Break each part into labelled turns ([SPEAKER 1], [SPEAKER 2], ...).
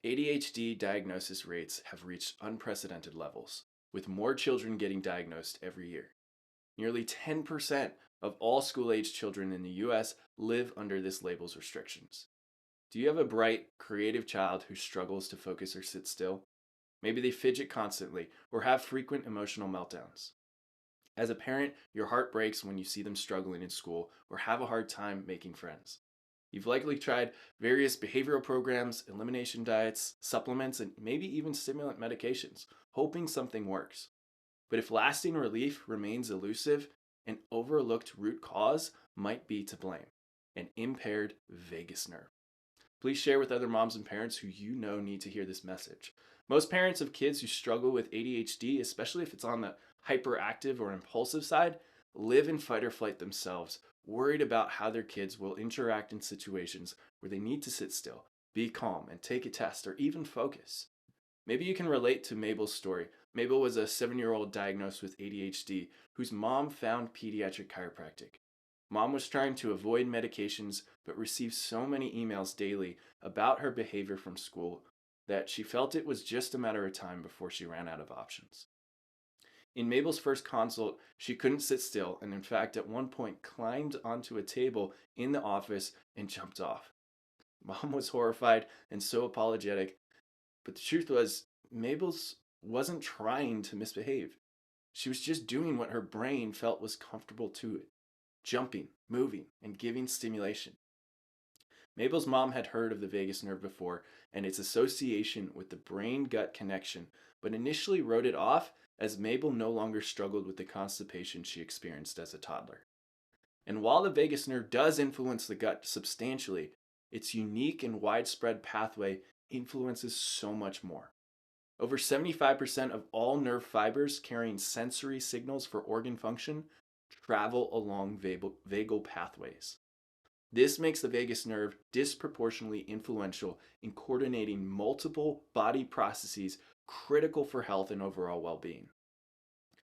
[SPEAKER 1] ADHD diagnosis rates have reached unprecedented levels, with more children getting diagnosed every year. Nearly 10% of all school-aged children in the US live under this label's restrictions. Do you have a bright, creative child who struggles to focus or sit still? Maybe they fidget constantly or have frequent emotional meltdowns. As a parent, your heart breaks when you see them struggling in school or have a hard time making friends. You've likely tried various behavioral programs, elimination diets, supplements, and maybe even stimulant medications, hoping something works. But if lasting relief remains elusive, an overlooked root cause might be to blame: an impaired vagus nerve. Please share with other moms and parents who you know need to hear this message. Most parents of kids who struggle with ADHD, especially if it's on the hyperactive or impulsive side, live in fight or flight themselves, worried about how their kids will interact in situations where they need to sit still, be calm, and take a test or even focus. Maybe you can relate to Mabel's story. Mabel was a 7-year-old diagnosed with ADHD whose mom found pediatric chiropractic. Mom was trying to avoid medications but received so many emails daily about her behavior from school that she felt it was just a matter of time before she ran out of options. In Mabel's first consult, she couldn't sit still and, in fact, at one point climbed onto a table in the office and jumped off. Mom was horrified and so apologetic, but the truth was, Mabel's wasn't trying to misbehave. She was just doing what her brain felt was comfortable to it: jumping, moving, and giving stimulation. Mabel's mom had heard of the vagus nerve before and its association with the brain-gut connection, but initially wrote it off as Mabel no longer struggled with the constipation she experienced as a toddler. And while the vagus nerve does influence the gut substantially, its unique and widespread pathway influences so much more. Over 75% of all nerve fibers carrying sensory signals for organ function travel along vagal pathways. This makes the vagus nerve disproportionately influential in coordinating multiple body processes critical for health and overall well-being.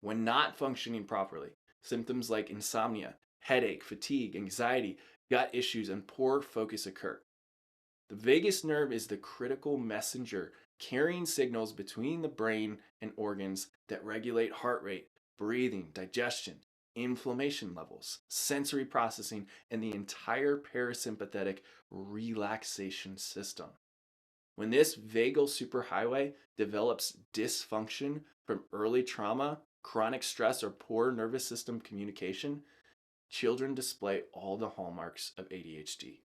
[SPEAKER 1] When not functioning properly, symptoms like insomnia, headache, fatigue, anxiety, gut issues, and poor focus occur. The vagus nerve is the critical messenger carrying signals between the brain and organs that regulate heart rate, breathing, digestion, inflammation levels, sensory processing, and the entire parasympathetic relaxation system. When this vagal superhighway develops dysfunction from early trauma, chronic stress, or poor nervous system communication, children display all the hallmarks of ADHD.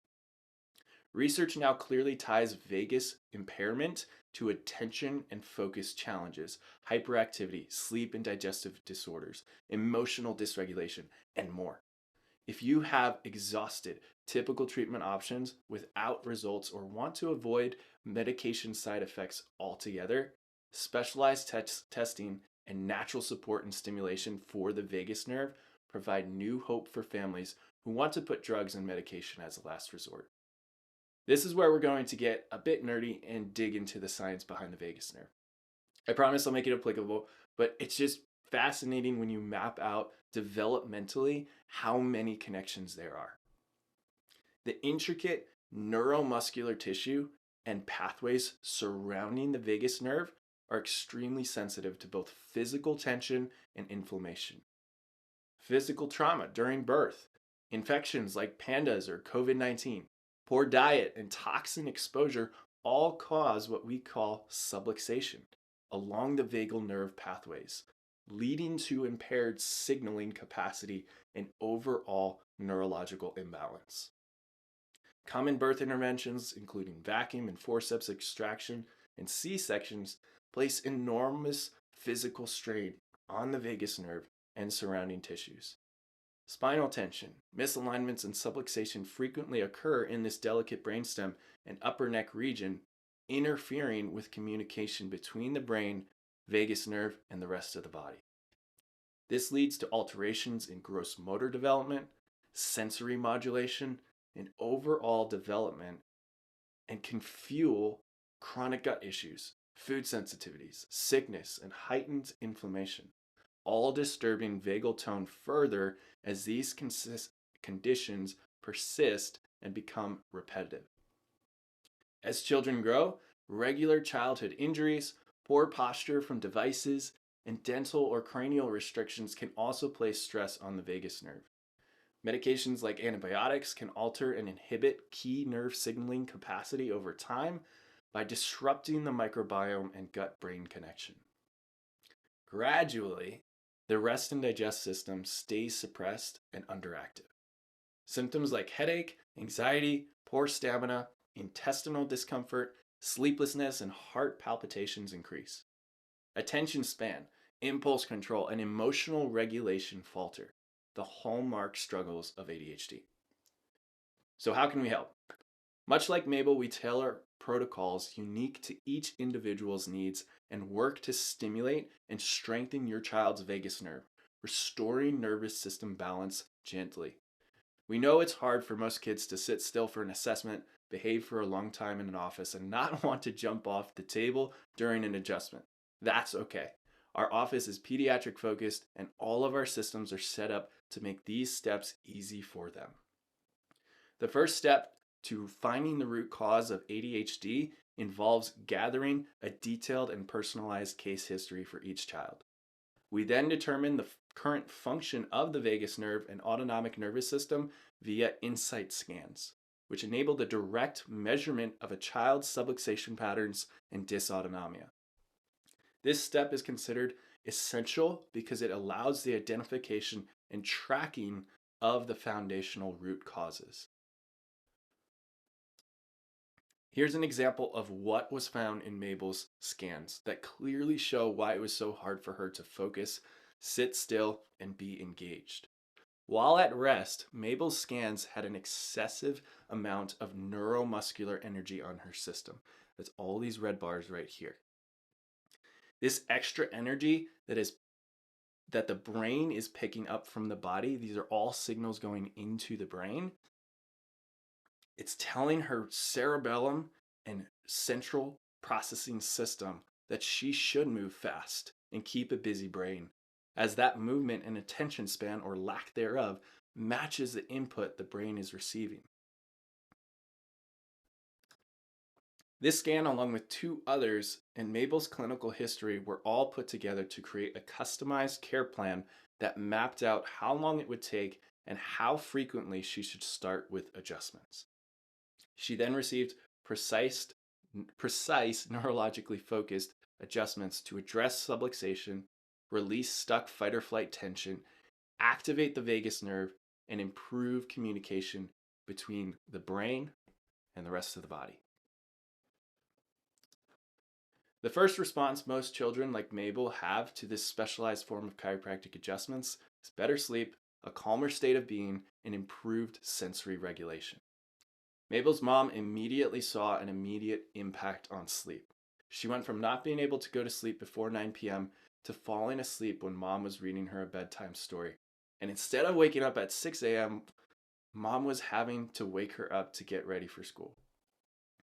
[SPEAKER 1] Research now clearly ties vagus impairment to attention and focus challenges, hyperactivity, sleep and digestive disorders, emotional dysregulation, and more. If you have exhausted typical treatment options without results or want to avoid medication side effects altogether, specialized testing and natural support and stimulation for the vagus nerve provide new hope for families who want to put drugs and medication as a last resort. This is where we're going to get a bit nerdy and dig into the science behind the vagus nerve. I promise I'll make it applicable, but it's just fascinating when you map out developmentally how many connections there are. The intricate neuromuscular tissue and pathways surrounding the vagus nerve are extremely sensitive to both physical tension and inflammation. Physical trauma during birth, infections like pandas or COVID-19, poor diet, and toxin exposure all cause what we call subluxation along the vagal nerve pathways, leading to impaired signaling capacity and overall neurological imbalance. Common birth interventions, including vacuum and forceps extraction and C-sections, place enormous physical strain on the vagus nerve and surrounding tissues. Spinal tension, misalignments, and subluxation frequently occur in this delicate brainstem and upper neck region, interfering with communication between the brain, vagus nerve, and the rest of the body. This leads to alterations in gross motor development, sensory modulation, and overall development, and can fuel chronic gut issues, food sensitivities, sickness, and heightened inflammation, all disturbing vagal tone further as these conditions persist and become repetitive. As children grow, regular childhood injuries, poor posture from devices, and dental or cranial restrictions can also place stress on the vagus nerve. Medications like antibiotics can alter and inhibit key nerve signaling capacity over time by disrupting the microbiome and gut brain connection. Gradually, the rest and digest system stays suppressed and underactive. Symptoms like headache, anxiety, poor stamina, intestinal discomfort, sleeplessness, and heart palpitations increase. Attention span, impulse control, and emotional regulation falter, the hallmark struggles of ADHD. So, how can we help? Much like Mabel, we tailor protocols unique to each individual's needs and work to stimulate and strengthen your child's vagus nerve, restoring nervous system balance gently. We know it's hard for most kids to sit still for an assessment, behave for a long time in an office, and not want to jump off the table during an adjustment. That's okay. Our office is pediatric focused, and all of our systems are set up to make these steps easy for them. The first step to finding the root cause of ADHD involves gathering a detailed and personalized case history for each child. We then determine the current function of the vagus nerve and autonomic nervous system via insight scans, which enable the direct measurement of a child's subluxation patterns and dysautonomia. This step is considered essential because it allows the identification and tracking of the foundational root causes. Here's an example of what was found in Mabel's scans that clearly show why it was so hard for her to focus, sit still, and be engaged. While at rest, Mabel's scans had an excessive amount of neuromuscular energy on her system. That's all these red bars right here. This extra energy that the brain is picking up from the body, these are all signals going into the brain. It's telling her cerebellum and central processing system that she should move fast and keep a busy brain, as that movement and attention span, or lack thereof, matches the input the brain is receiving. This scan, along with two others in Mabel's clinical history, were all put together to create a customized care plan that mapped out how long it would take and how frequently she should start with adjustments. She then received precise neurologically focused adjustments to address subluxation, release stuck fight or flight tension, activate the vagus nerve, and improve communication between the brain and the rest of the body. The first response most children like Mabel have to this specialized form of chiropractic adjustments is better sleep, a calmer state of being, and improved sensory regulation. Mabel's mom immediately saw an immediate impact on sleep. She went from not being able to go to sleep before 9 p.m. to falling asleep when mom was reading her a bedtime story. And instead of waking up at 6 a.m., mom was having to wake her up to get ready for school.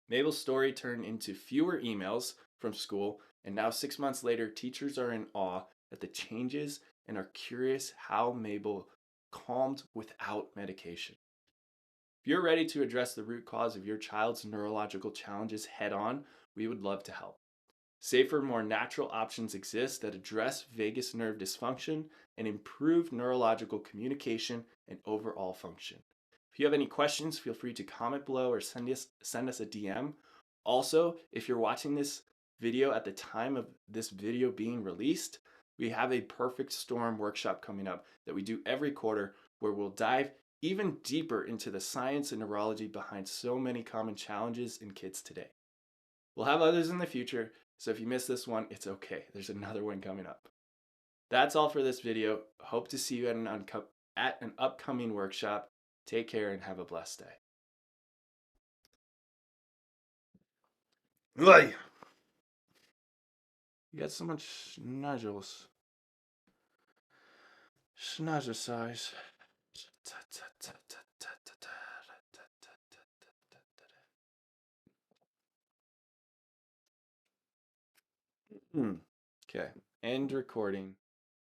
[SPEAKER 1] Mabel's story turned into fewer emails from school, and now 6 months later, teachers are in awe at the changes and are curious how Mabel calmed without medication. If you're ready to address the root cause of your child's neurological challenges head on, we would love to help. Safer, more natural options exist that address vagus nerve dysfunction and improve neurological communication and overall function. If you have any questions, feel free to comment below or send us a DM. Also, if you're watching this video at the time of this video being released, we have a perfect storm workshop coming up that we do every quarter where we'll dive even deeper into the science and neurology behind so many common challenges in kids today. We'll have others in the future, so if you missed this one, it's okay. There's another one coming up. That's all for this video. Hope to see you at an upcoming workshop. Take care and have a blessed day. Oi! You got so much nodules. Schnozzer size. Okay, end recording.